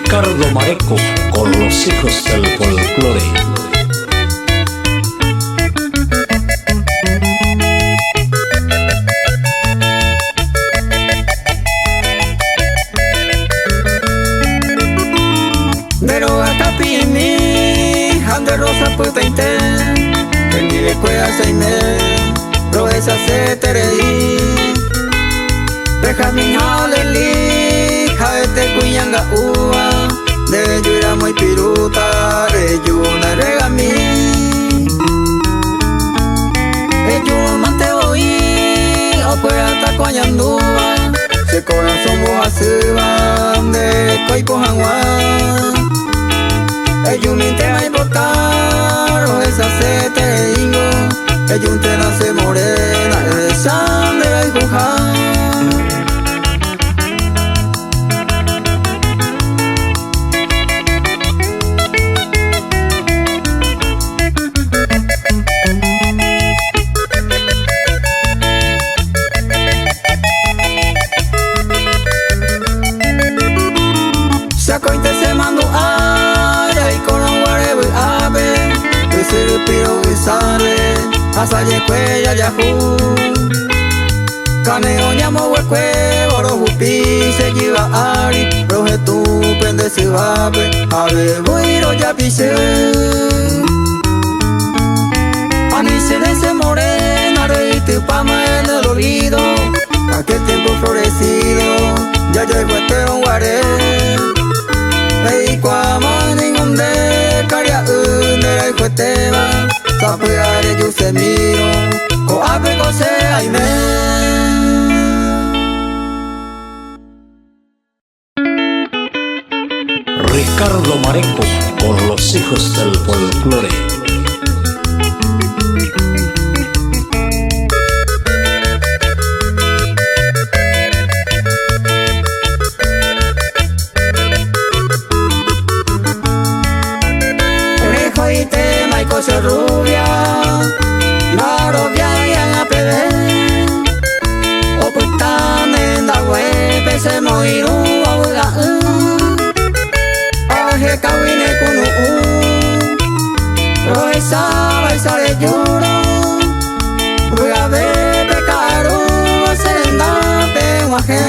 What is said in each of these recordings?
Ricardo Mareco con los hijos del folclore. De rosa puta inten, que ni le cuida seine, proeza se terei. Deja mi haleli, jaete kuyanga ua, de yuira muy piruta, de yuna regami. Eyu mante oi, o puerta coñandua, se corazón boa suba, de koi kohangwa. Eyun te va a importar, o esa se te ingo. Eyun te nace morena, el sangre va a empujar. Se acointe se mandó piro y sale, hasta yecuella yahu. Caneo llamo huecue, oro jupi, se lleva ari, roje tu pende se vape, ave buiro ya pise. Anise de ese morena, rey tu pama en el oído, aquel tiempo florecido, ya llegó este un guaré. Rey cuama ningún de caria de jueteba, sapeare yo se miro, o ape cose aime. Ricardo Mareco con los hijos del folclore. Se rubia, la rubia y en la plebe, o putan en la web, se moirú a huga, aje kawine kunu, roesa baisa de lloro, huga bebe caro, se enda peguaje.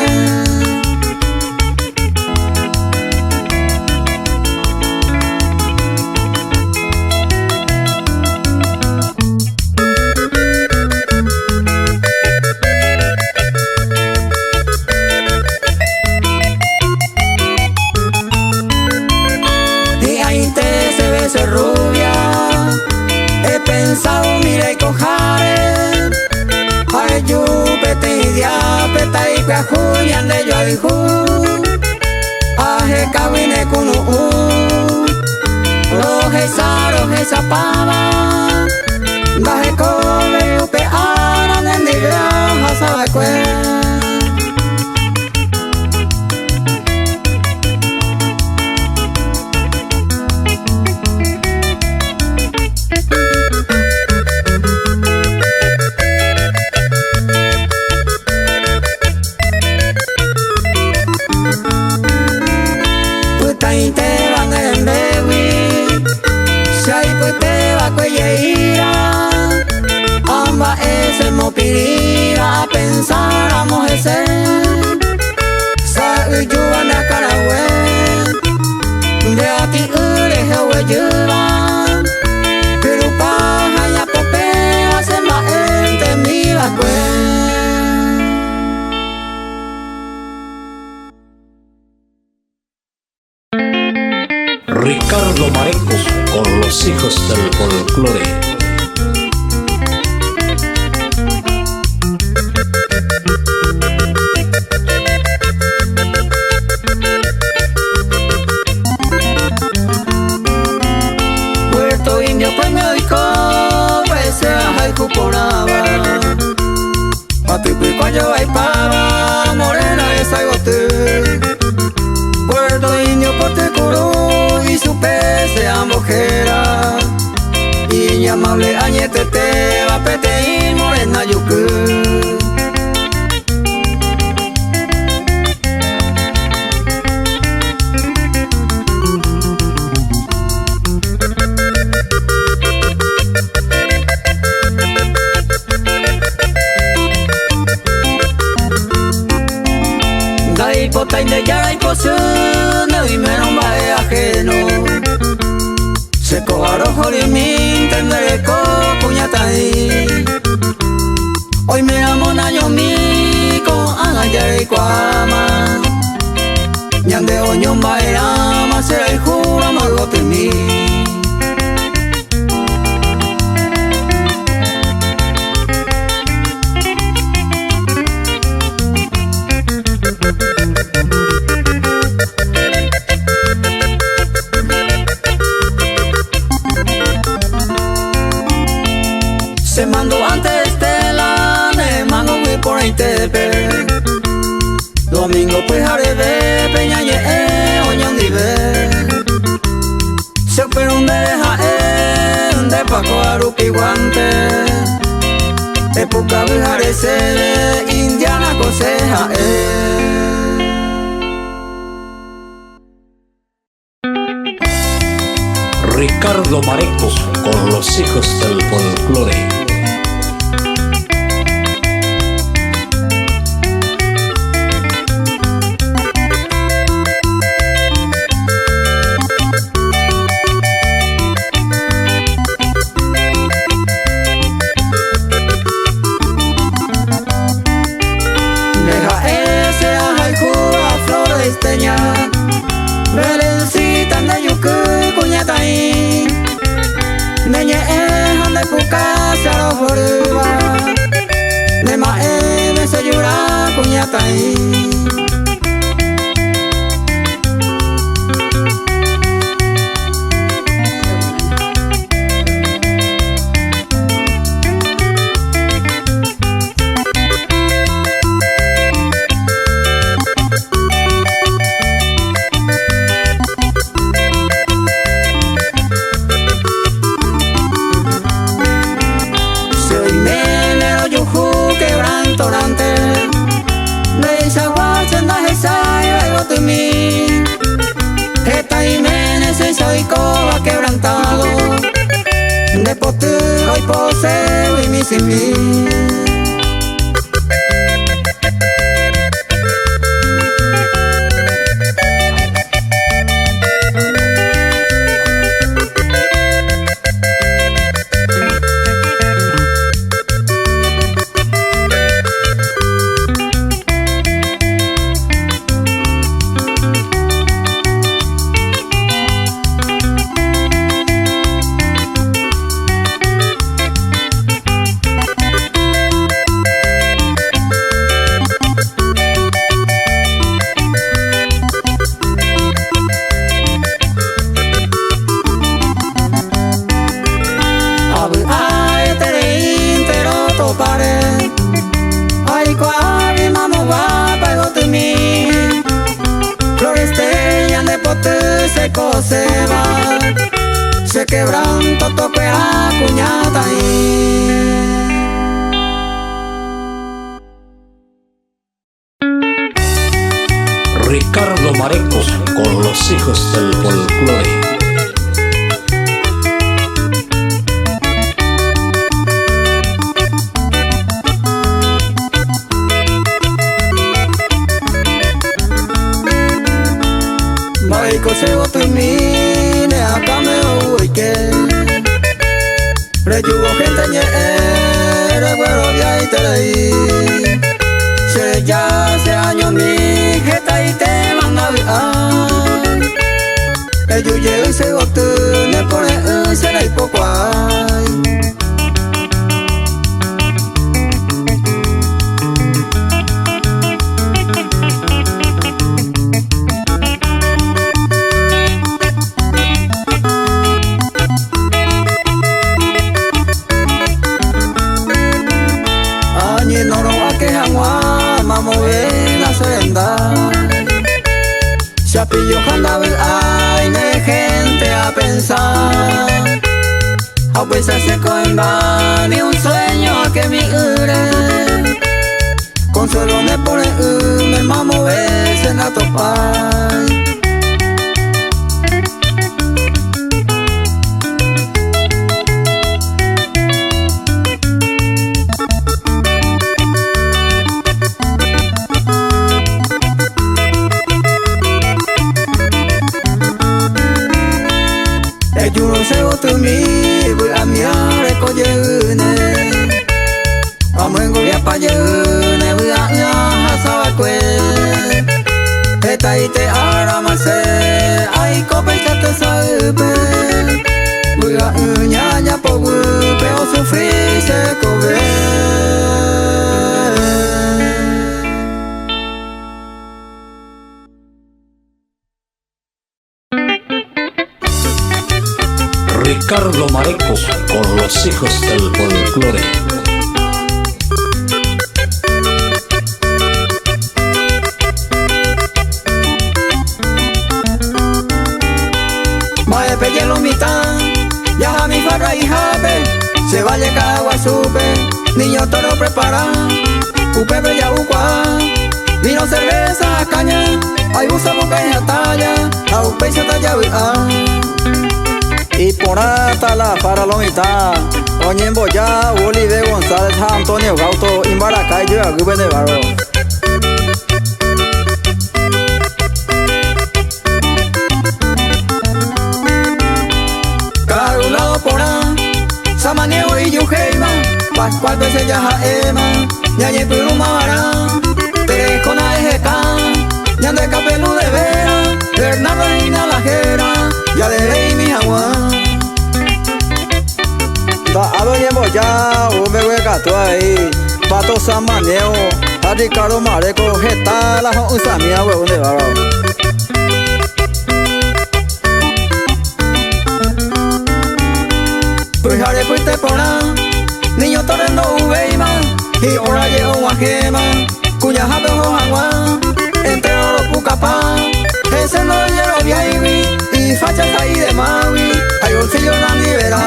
Se rubia, he pensado, mire y cojare, ay yo pete y diapeta y peajuyan de yo al ju, aje cabine kunu, roje sa pava, baje come upe aran en de granja sabacue. Y te van en bewi, si hay pues te va cuelleira, amba ese mo pirira, pensáramos ese, sa uyuan a carahue, de a ti ure hewe yuvan, pero paja ya popea se ma ente mi vacue. Ricardo Mareco con los hijos del folclore. Puerto Indio pues me dijo, pues se haiku poraba, pati pues cuando hay pava, morena esa gote. Puerto Indio por te curó y su pez se ambojera, y amable añete te va pete y morena yuku. hay pota de ya hay posuna y menos va ajeno se cobaro jorimin tendré co puñata ahí hoy me amo naño mi con angayari kwama ñande oño baera más el jura magote mi se mandó antes Estela, ne mango muy por ahí tepe. Domingo pues arebe, peña ye, oñan dive. Se opera un de Paco Arupi guante. Época vejare se indiana coseja, Ricardo Mareco con los hijos del folclore. Quebrantado de poteo y poseo y mi sin mí. Se va, se quebranta, toque a cuñata ahí. Ricardo Mareco con los hijos del folclore. Maiko se voto en mí, ne acá me voy que Reyugo gente ñe, recuerdo ya y te leí Se ya se año mi, jeta y te van a ver Ellos llegan y se voto, ne pone se la y poco hay Chapillo Handabel hay de gente a pensar a veces se coimba ni un sueño a que mi ure consuelo me pone me mamo veces en la topa se tu mi bữa am ya re ko ye ne amuen go ya pa ye ne bữa ya ha sa kwe tai te ara ma se ai ko pe cha te sa pe bữa nya po pe o sufrir se ko ve Ricardo Mareco con los hijos del folclore. Mae pelle lo mitad, ya a mi farra y jabe, se va a llegar agua supe, niño toro prepara, upe bella uqua, vino cerveza, caña, hay usa boca en la talla, a upe se talla y por hasta la para lo mitad, oñen boya, Olive González, Antonio Gauto, Imbaracay, yo a Gube de Barro. Carulado por ahí, Samaneo y Yujeima, Pascual veces ya Jaema, Ñañe Pirumara, Terecona EGK, Ñande Capelú de Vera, Bernardo Reina Lajera, ya de rey mi agua. Da alo yembo ya, me hueca tú ahí, Pato Samaneo, a Ricardo Mareco, Geta, la usamia huevón de barro. Pues haré fuiste por ahí, niño torrendo uveima, y ahora llevo guajema, cuya jabe o agua, entre oro pucapá, ese no lleno viaibi, y fachas ahí de maui, hay un sello la libera.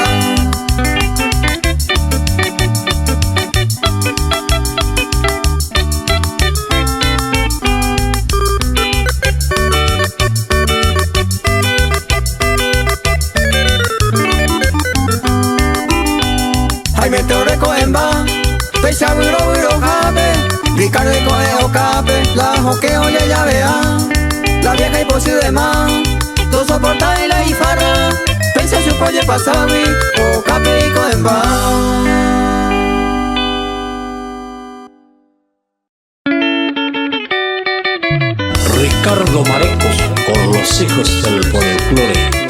Jaime Teore Coemba, Pecha Buro Jabe, Ricardo Coe Ocape, la Joqueo ya vea, la vieja y posible más, tú soportas y la ifarra, Pecha su polle pasawi, Ocape y Coemba. Ricardo Mareco con los hijos del folclore.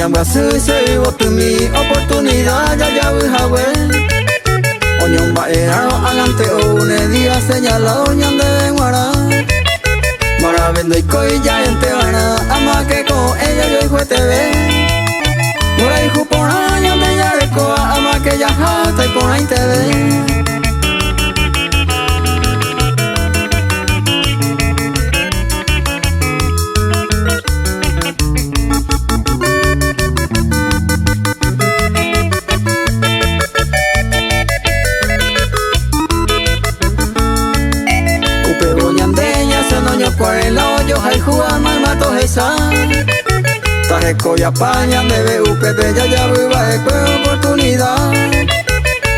Niña se tu mi oportunidad ya jawe Oñomba era agante une día señalado ñande guara Mara vendo y coi ya entebana ama que con ella yo hijo te ve Mora hijo por año de ya de coa ama que ya jata y por ahí te ve. Tajeco y apaña me ve UPP ya viva de oportunidad.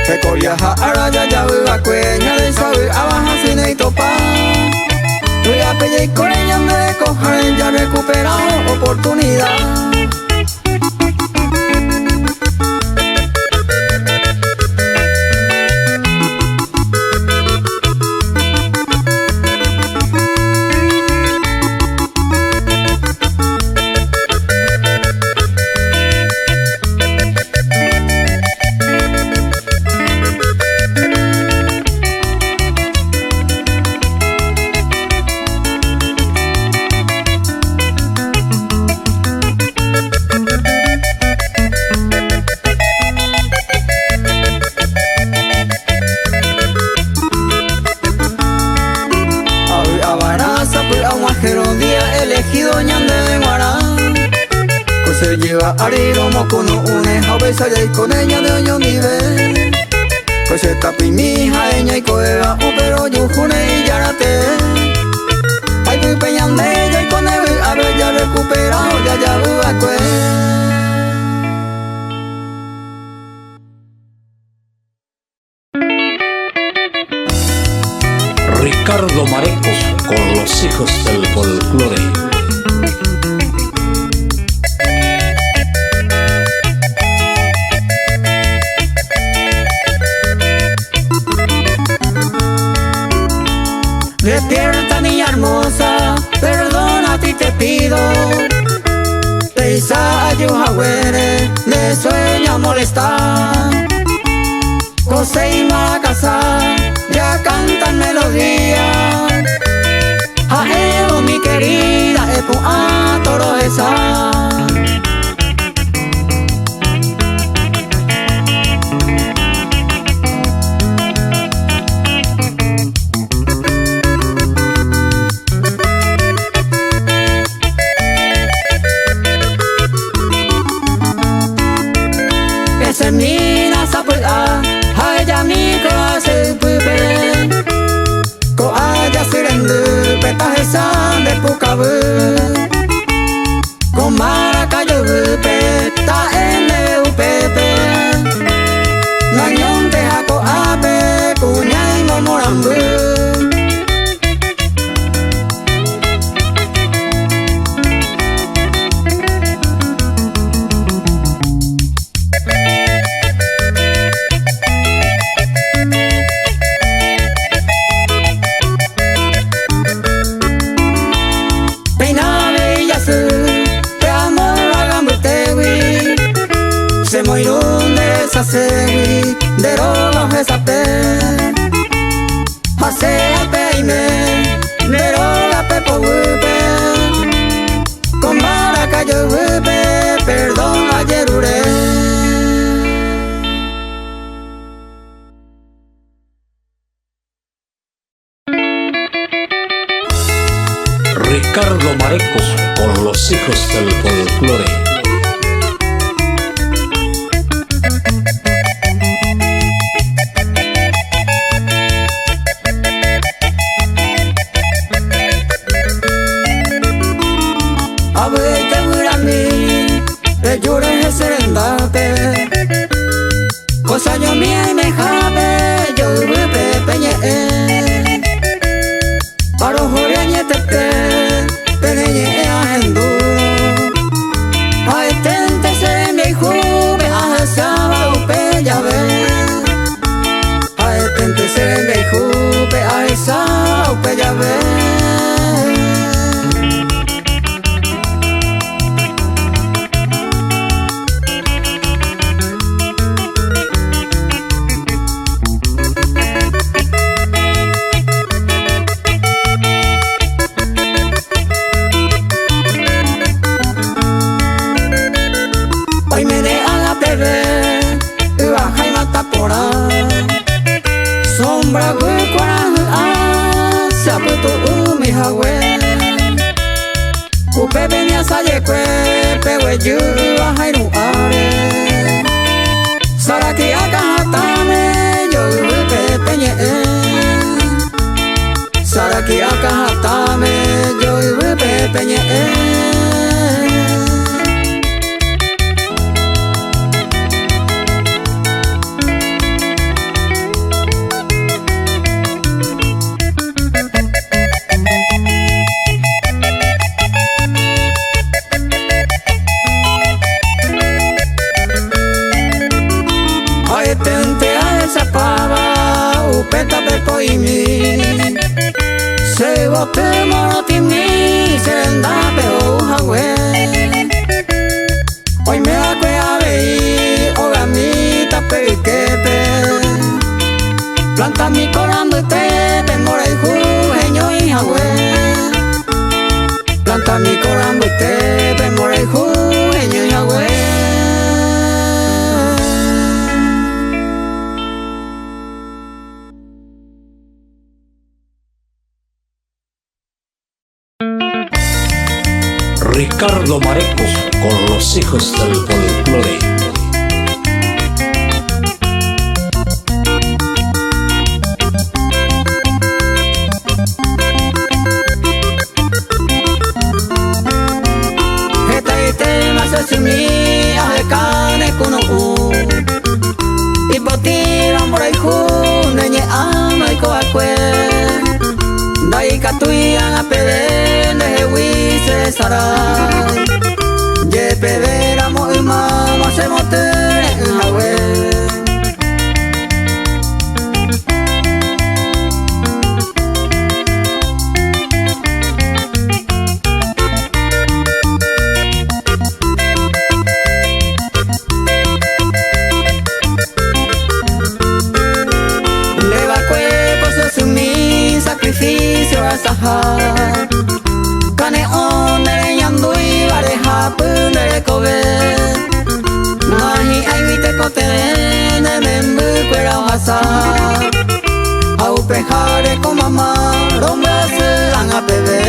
Recoria ahora ya viva cueña de saber abajo sin y topa. Voy a pedir con ella de coger ya recuperado oportunidad. Ariro mokuno une habesa ya con ella de oño nivel. Pues esta pimija ella y coega pero yo june y yarate. Ay muy peñan de ella y con él a ver ya recuperado ya ya. ややうわこえ jagüere le sueña molestar. José y Macasá ya cantan melodía. Jaeo mi querida epu a toro esa. Semina sapula, haya mi clase pupe. Ko haya sirendu, peta hesan de pukabu. Ko maracayo peta ene upepe. Nañon te hako ape, kunyai momorambu. Segui de rojo esa pe, hace ape y me rola pe po upe, con maracayo upe, perdón ayer uré. Ricardo Mareco con los hijos del folclore. Cosa yo mía me jabe, yo vive peñe. Paro joreñe te peñe a enduro. A estente se me jube a sábado peña ve. A estente se me jube a sábado peña ve. Sombra gue kwarang a saputu umi hawe. Upe benya saye kwe pewe ju a hairu are. Saraki akahatame yo upe penye. Saraki akahatame yo upe penye. Upeta pepo y mi se bote moroti mi serenda peo jagüe. Hoy me da que a ver oga mi taperiquepe. Planta mi corambo y te mora y jujeño y jagüe. Planta mi corambo y te mora y jujeño y jagüe. Ricardo Mareco con los hijos del folclore. Ete más sumi a cane kuno y botiran por ahí neñe ama y coacue. Dai katuian a pede ne wise sarai. Je pedera mo mama se mote hawe. pune kobe nahi ai vite kote ne membu kwera hasa au pejare ko mama rombe se anga bebe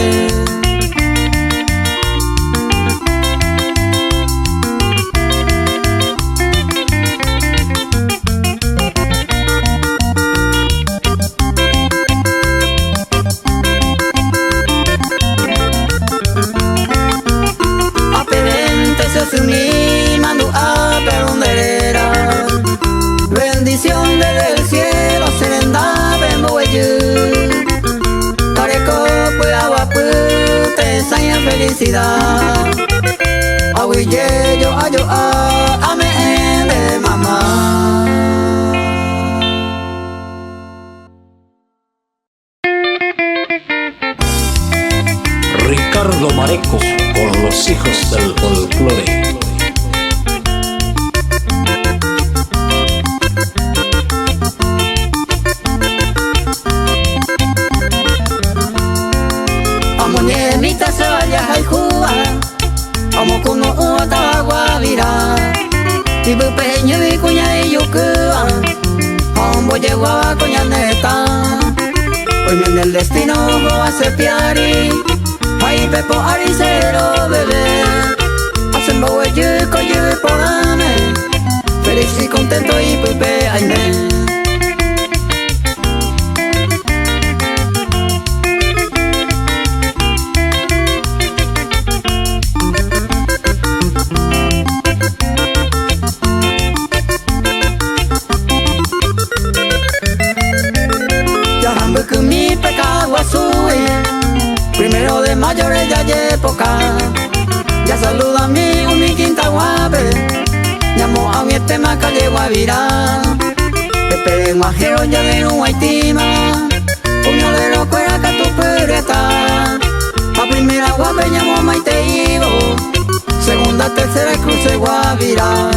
mi mando a perunderera bendición desde el cielo serenda bembo weyu careko pues agua pues te enseña felicidad aguille yo amén de mamá. Ricardo Mareco con los hijos del folclore. Amoñemita se vaya a Jua, amo como una guavira, y peño y cuña y yucua, hombo llegó a coña neta, hoy viene el destino a ser piari. Ay pepo aricero bebé hacen bahueyu coyu porame feliz y contento y pepe aime ya hambu mi pecado azul. Primero de mayo ya hay época, ya saluda a mi quinta guape, llamo a mi tema calle Guavira, pepe guajero ya de un guaitima, puñalero cuera que tu pureta, a primera guape llamo a Maite Ivo, segunda, tercera cruce Guavira.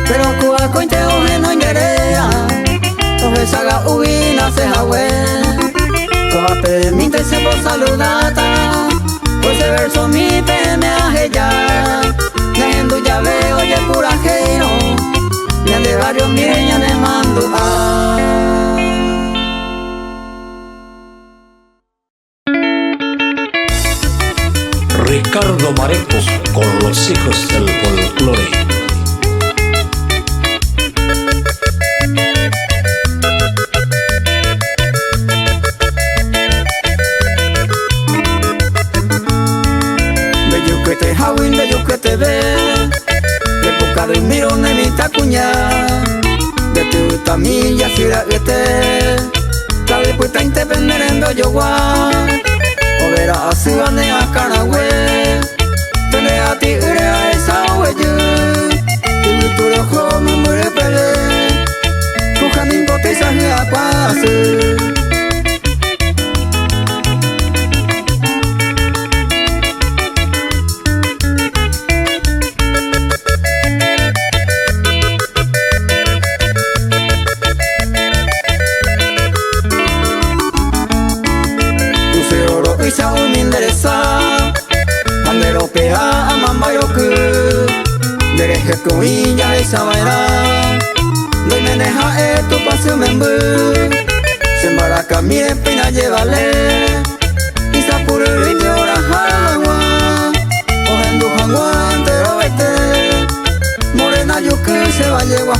Pero kuwa kointe oje no ingerea oje saga ubina se hawe koa pe minte se por saludata pues ese verso mi pe me ajeya nendo ya veo oye pura jeiro ya de varios miren ya ne mando Ricardo Mareco con los hijos del folclore. Bello que te ve, de poca de miro de mi tacuña, de tu tamilla ciudad que te, cada vez puesta independiendo yo guay, o verá así vane a Carahue, tene a ti ure a esa huella, tu rojo me muere pele, coja mi botella y aguase. Dereje coilla esa vaina, doy meneja tu paseo membu, se embaraca mi espina llévale, y sapuro y mi hora jagua, ojendu jagua entero vete, morena yo que se va a llevar.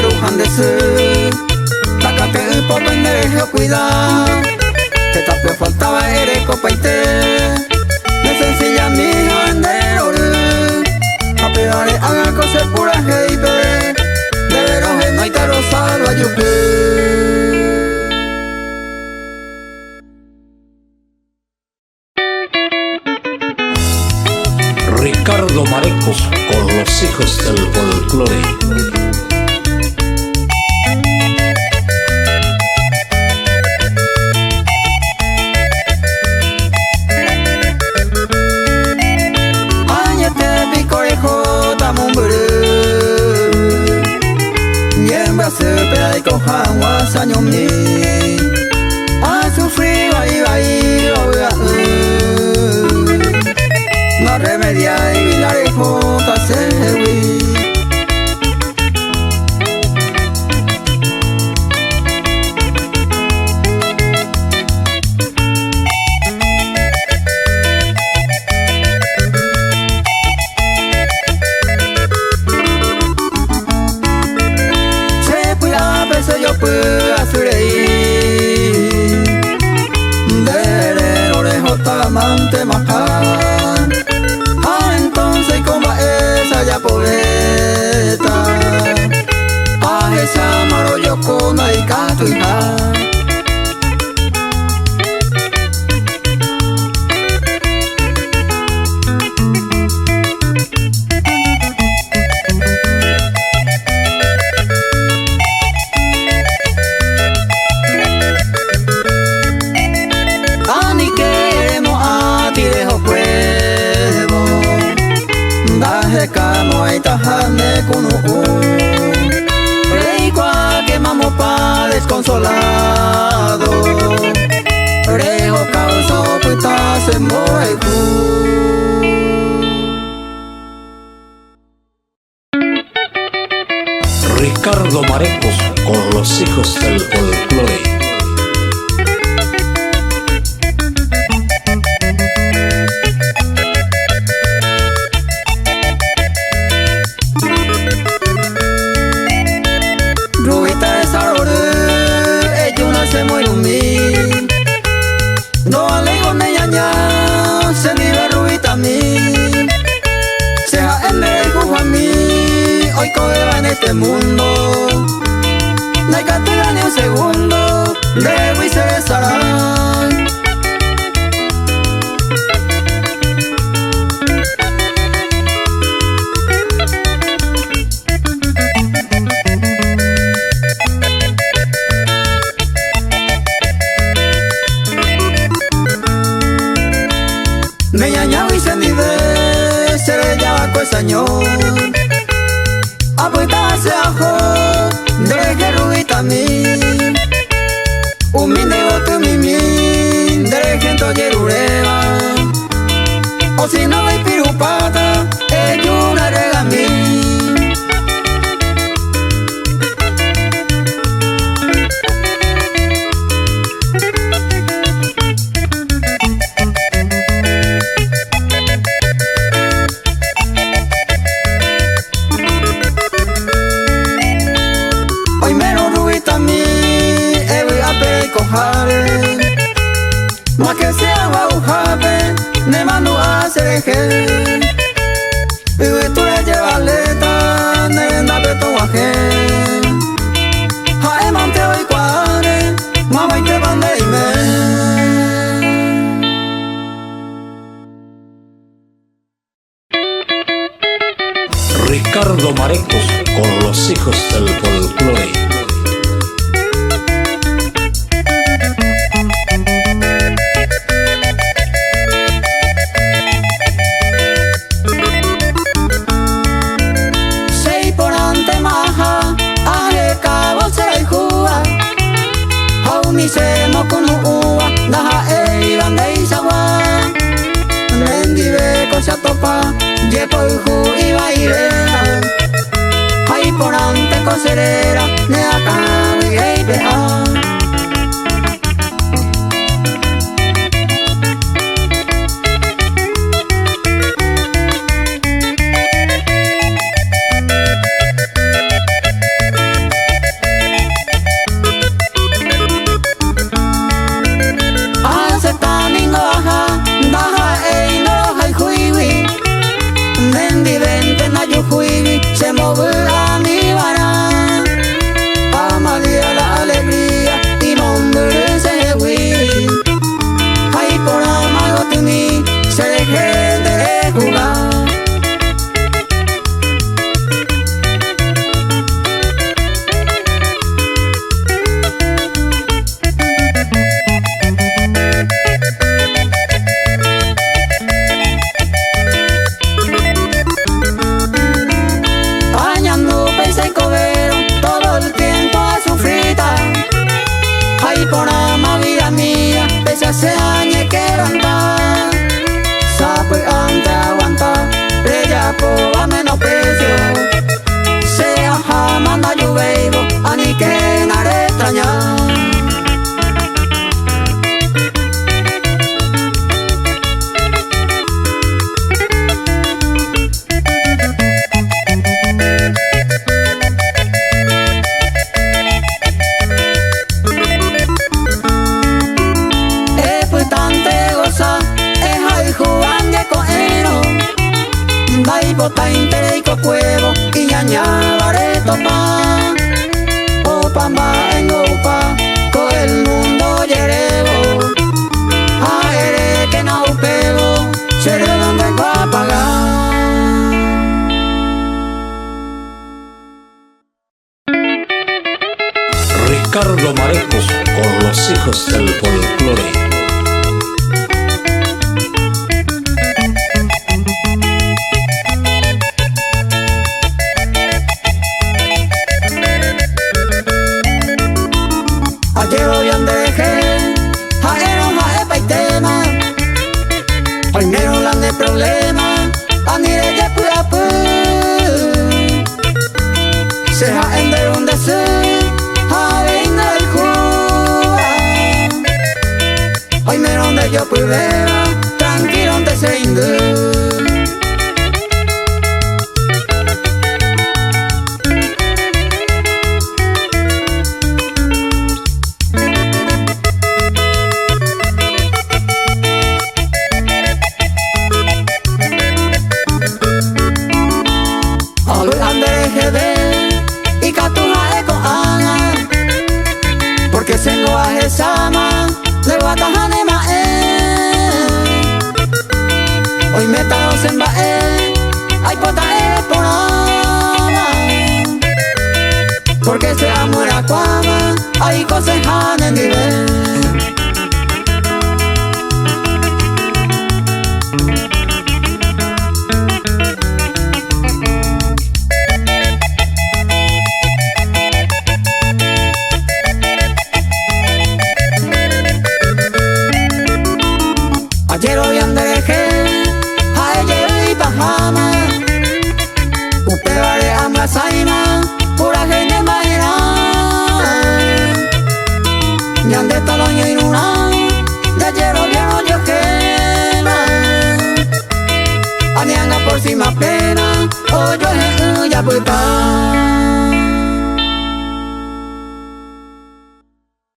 perujan de ser. Takate por pendejo cuidar. Te tape faltaba eres copaite. Me sencilla mi bandero. A peores hagan cosas puras heipe. De veros no hay te rosalo a yupe. Ricardo Mareco con los hijos del folclore. Cojan años mi a sufrir ahí no remedia y la dejo pasar. Amante majar, entonces como esa ya poeta, esa maro yo con ahí canto hija. Camo y tajame con rey qua que mamo pa desconsolado, rejo causo puta se muere. Ricardo Mareco con los hijos del folclore. En este mundo no hay que tener ni un segundo, debo y se besará. Me ñañaba y se nive, se le llama señor. Apuesta se ajo, dereje ruita mi. Umine gotu mimi, dereje toyerureva. O si no hay pirupata, una rega mi. Más que sea guaujave, ne manu a sereje. Y tú le llevas leta, ne nabe to guaje. Jae manteo y cuadre, mamá y te van a irme. Ricardo Mareco con los hijos del folclore. Misemo con ua, daja e bandei sawa. Rendive cosa topa, yepo uju y baile. Hay por ante coserera, ne acá y beja. Ricardo Mareco con los hijos del folclore. Ayer bien dejé, jaero jae paitema, painero lan de problema, anire ya pura pu, se jaen de donde se, jaen del Cuba, hoy me donde yo pudiera, tranquilo donde se hindú. Porque sengo a Jesama, le guatajane mae. Hoy me talos en bae, ay pota ponama. Porque se amura cuama, ay cosejane en nivel. Ayer bien dejé, ayer y pajama, upevare ama saima, pura gente maera. Ñande taloño y nuna, de ayer bien oye quema. Anianga por cima pena, oyo ya puta.